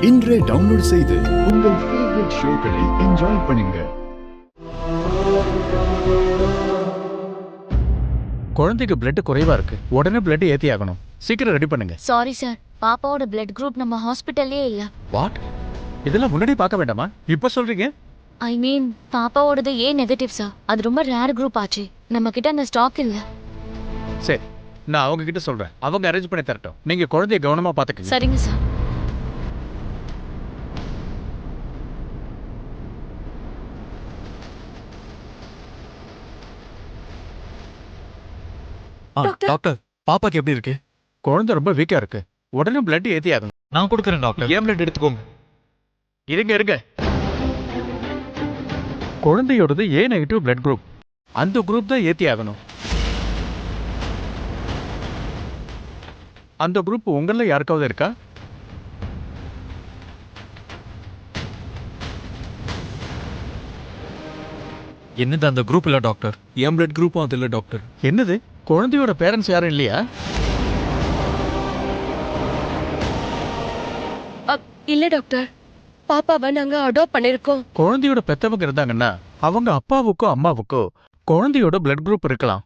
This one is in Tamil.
இன்றே டவுன்லோட் செய்து உங்கள் ஃபேவரட் ஷோக்களை என்ஜாய் பண்ணுங்க. குழந்தைக்கு பிளட் குறைவா இருக்கு. உடனே பிளட் ஏத்தி ஆகணும். சீக்கிரம் ரெடி பண்ணுங்க. சாரி சார், பாப்பாவோட பிளட் குரூப் நம்ம ஹாஸ்பிட்டல்லே இல்ல. வாட்? இதெல்லாம் முன்னாடி பார்க்க வேண்டாமா? இப்ப சொல்றீங்க? ஐ மீன் பாப்பாவோடது ஏ நெகட்டிவ் சார். அது ரொம்ப ரேர் குரூப் ஆச்சு. நம்ம கிட்ட அந்த ஸ்டாக் இல்ல. சரி, நான் அவங்க கிட்ட சொல்றேன். அவங்க அரேஞ்ச் பண்ணி தரட்டும். நீங்க குழந்தைய கவனமா பாத்துக்கங்க. சரிங்க சார். டாக்டர், பாப்பாக்கு எப்படி இருக்கு? குழந்தை ரொம்ப வீக்கா இருக்கு. உடனே பிளட் ஏத்தி ஆகணும். நான் கொடுக்குறேன் டாக்டர். ஏன் பிளட் எடுத்துக்கோங்க. இருங்க. குழந்தையோடது ஏ நெகட்டிவ் பிளட் குரூப். அந்த குரூப் தான் ஏத்தி ஆகணும். அந்த குரூப் உங்கள யாருக்காவது இருக்கா? என்னது அந்த குரூப் இல்ல டாக்டர். என் பிளட் குரூப்பும் அது இல்ல டாக்டர். என்னது? குழந்தையோட பேரண்ட்ஸ் யாரும் இல்லையா? இல்ல டாக்டர், பாப்பாவை நாங்க அடாப்ட் பண்ணிருக்கோம். குழந்தையோட பெத்தவங்க இருந்தாங்கன்னா அவங்க அப்பாவுக்கோ அம்மாவுக்கோ குழந்தையோட பிளட் குரூப் இருக்கலாம்.